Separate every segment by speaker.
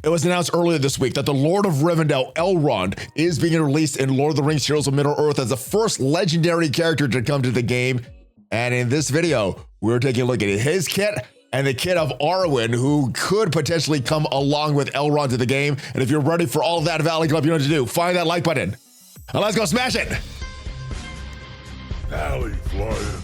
Speaker 1: It was announced earlier this week that the Lord of Rivendell, Elrond, is being released in Lord of the Rings Heroes of Middle-earth as the first legendary character to come to the game. And in this video, we're taking a look at his kit and the kit of Arwen, who could potentially come along with Elrond to the game. And if you're ready for all of that, Valley Club, you know what to do. Find that like button. And let's go smash it.
Speaker 2: ValleyFlyin.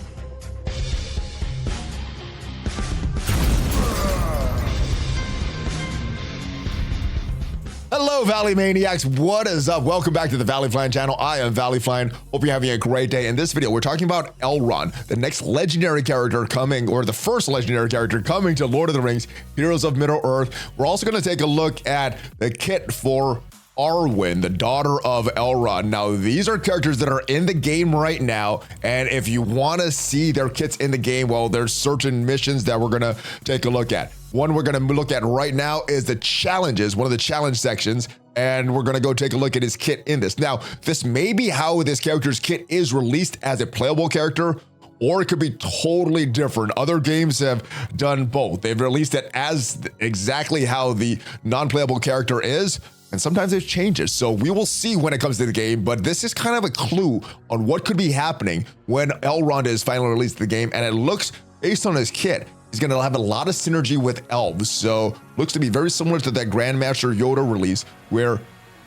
Speaker 1: Hello, Valley Maniacs. What is up? Welcome back to the ValleyFlyin channel. I am ValleyFlyin. Hope you're having a great day. In this video, we're talking about Elrond, the next legendary character coming, or the first legendary character coming to Lord of the Rings, Heroes of Middle-earth. We're also going to take a look at the kit for Arwen, the daughter of Elrond. Now, these are characters that are in the game right now, and if you want to see their kits in the game, well, there's certain missions that we're going to take a look at. One we're going to look at right now is the challenges, one of the challenge sections, and we're going to go take a look at his kit in this. Now, this may be how this character's kit is released as a playable character, or it could be totally different. Other games have done both. They've released it as exactly how the non-playable character is, and sometimes there's changes. So we will see when it comes to the game, but this is kind of a clue on what could be happening when Elrond is finally released to the game, and it looks, based on his kit, he's going to have a lot of synergy with elves. So looks to be very similar to that Grandmaster Yoda release where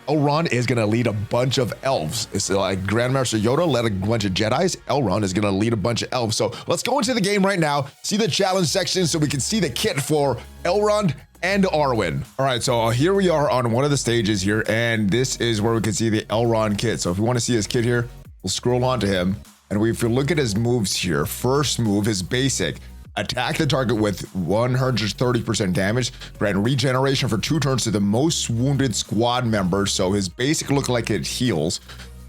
Speaker 1: Elrond is going to lead a bunch of elves. It's like Grandmaster Yoda led a bunch of Jedis. Elrond is going to lead a bunch of elves. So let's go into the game right now, see the challenge section so we can see the kit for Elrond and Arwen. All right, so here we are on one of the stages here, and this is where we can see the Elrond kit. So if we want to see his kit here, we'll scroll on to him. And if you look at his moves here, first move is basic. Attack the target with 130% damage, grant regeneration for 2 turns to the most wounded squad member. So his basic look like it heals.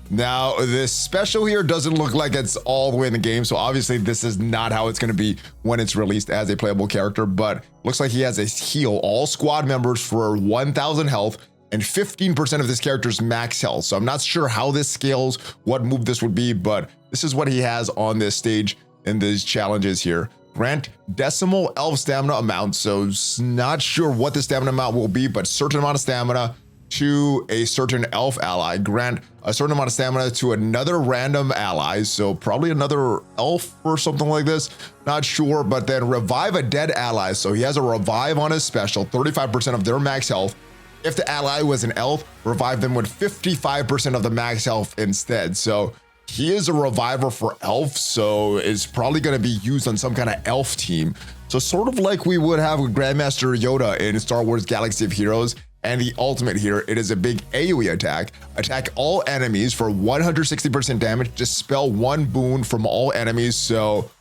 Speaker 1: Now, this special here doesn't look like it's all the way in the game. So obviously this is not how it's going to be when it's released as a playable character, but looks like he has a heal all squad members for 1,000 health and 15% of this character's max health. So I'm not sure how this scales, what move this would be, but this is what he has on this stage in these challenges here. Grant decimal elf stamina amount, so not sure what the stamina amount will be, but certain amount of stamina to a certain elf ally. Grant a certain amount of stamina to another random ally, so probably another elf or something like this, not sure. But then revive a dead ally, so he has a revive on his special, 35% of their max health. If the ally was an elf, revive them with 55% of the max health instead. So he is a reviver for elves, so it's probably going to be used on some kind of elf team. So sort of like we would have with Grandmaster Yoda in Star Wars Galaxy of Heroes. And the ultimate here, it is a big AoE attack. Attack all enemies for 160% damage. Dispel 1 boon from all enemies. So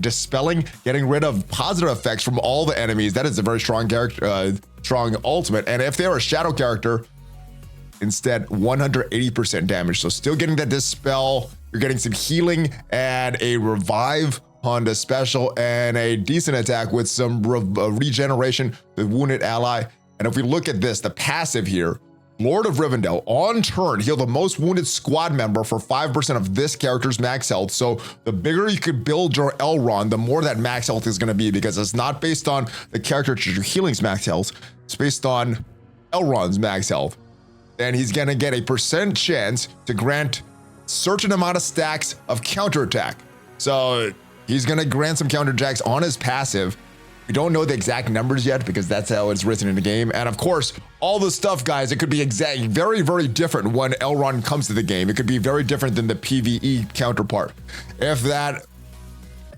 Speaker 1: dispelling, getting rid of positive effects from all the enemies. That is a very strong character, strong ultimate. And if they're a shadow character, instead 180% damage. So still getting that dispel, you're getting some healing and a revive on the special and a decent attack with some regeneration with wounded ally. And if we look at this, the passive here, Lord of Rivendell, on turn, heal the most wounded squad member for 5% of this character's max health. So the bigger you could build your Elrond, the more that max health is going to be, because it's not based on the character healing's max health. It's based on Elrond's max health. And he's going to get a % chance to grant certain amount of stacks of counterattack. So he's going to grant some counterattacks on his passive. We don't know the exact numbers yet because that's how it's written in the game. And of course, all the stuff, guys, it could be very, very different when Elrond comes to the game. It could be very different than the PvE counterpart. If that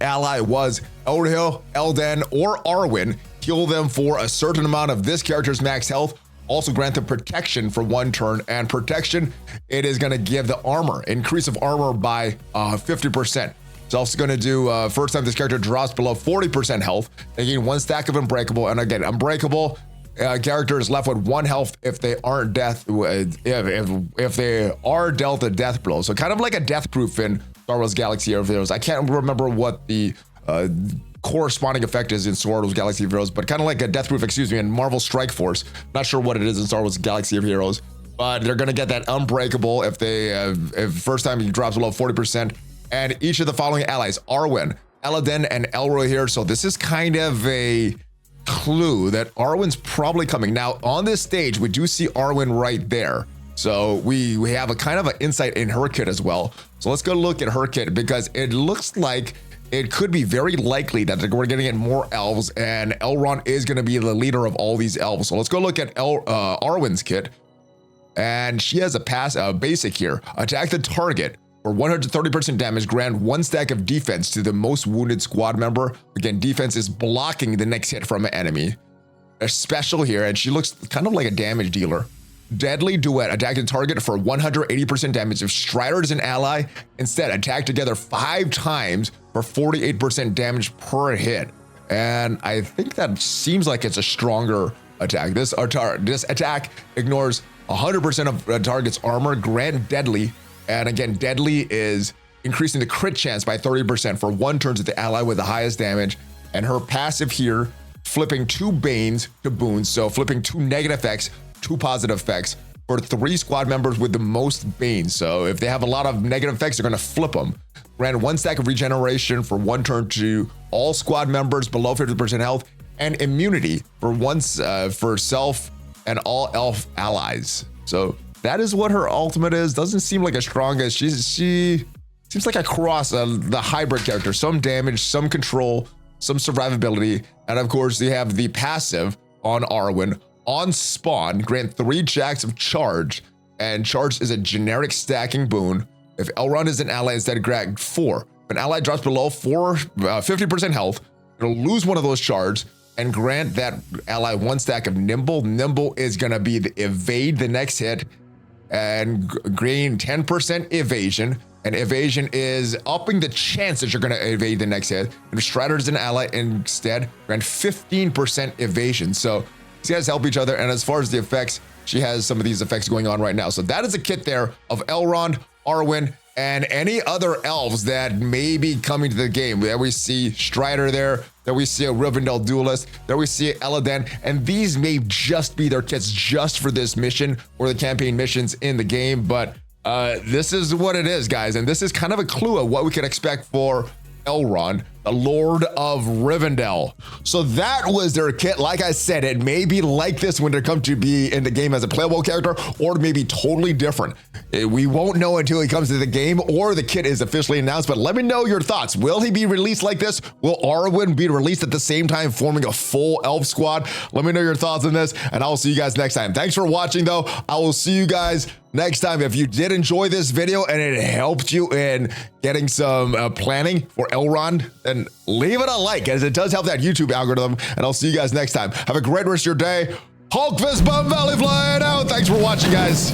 Speaker 1: ally was Elrond, Elden, or Arwen, heal them for a certain amount of this character's max health. Also grant them protection for 1 turn, and protection, it is going to give the armor, increase of armor by 50%. It's also going to do, first time this character drops below 40% health, they gain 1 stack of Unbreakable. And again, Unbreakable, character is left with 1 health if they aren't if they are dealt a death blow. So kind of like a death proof in Star Wars Galaxy of Heroes. I can't remember what the corresponding effect is in Star Wars Galaxy of Heroes, but kind of like a death proof, in Marvel Strike Force. Not sure what it is in Star Wars Galaxy of Heroes, but they're going to get that Unbreakable if they, if first time he drops below 40%. And each of the following allies, Arwen, Elladen, and Elroy here. So this is kind of a clue that Arwen's probably coming. Now, on this stage, we do see Arwen right there. So we have a kind of an insight in her kit as well. So let's go look at her kit, because it looks like it could be very likely that we're going to get more elves, and Elrond is going to be the leader of all these elves. So let's go look at Arwen's kit. And she has a basic here. Attack the target for 130% damage, grant 1 stack of defense to the most wounded squad member. Again, defense is blocking the next hit from an enemy. A special here, and she looks kind of like a damage dealer. Deadly Duet, attack the target for 180% damage. If Strider is an ally, instead attack together 5 times for 48% damage per hit. And I think that seems like it's a stronger attack. This attack ignores 100% of the target's armor, grant Deadly. And again, Deadly is increasing the crit chance by 30% for 1 turn to the ally with the highest damage. And her passive here, flipping 2 Banes to boons. So flipping 2 negative effects, 2 positive effects for 3 squad members with the most Banes. So if they have a lot of negative effects, they're going to flip them. Grant 1 stack of regeneration for 1 turn to all squad members below 50% health, and immunity for self and all elf allies. So that is what her ultimate is. Doesn't seem like as strong as she seems like a cross the hybrid character. Some damage, some control, some survivability, and of course they have the passive on Arwen. On spawn, grant 3 jacks of charge, and charge is a generic stacking boon. If Elrond is an ally, instead grant 4. If an ally drops below 50% health, it'll lose 1 of those charge and grant that ally 1 stack of nimble. Nimble is gonna be the evade the next hit, and gain 10% evasion. And evasion is upping the chance that you're gonna evade the next hit. And if Strider is an ally, instead grant 15% evasion. So these guys help each other. And as far as the effects, she has some of these effects going on right now. So that is a kit there of Elrond, Arwen, and any other elves that may be coming to the game. There we see Strider there we see a Rivendell duelist, there we see Elladan, and these may just be their kits just for this mission or the campaign missions in the game. But this is what it is, guys. And this is kind of a clue of what we can expect for Elrond, the Lord of Rivendell. So that was their kit. Like I said, it may be like this when they come to be in the game as a playable character, or it may be totally different. We won't know until he comes to the game or the kit is officially announced, but let me know your thoughts. Will he be released like this? Will Arwen be released at the same time, forming a full elf squad? Let me know your thoughts on this, and I'll see you guys next time. Thanks for watching, though. I will see you guys next time. If you did enjoy this video and it helped you in getting some planning for Elrond, then leave it a like, as it does help that YouTube algorithm. And I'll see you guys next time. Have a great rest of your day. Hulk fist bump, ValleyFlyin out. Thanks for watching, guys.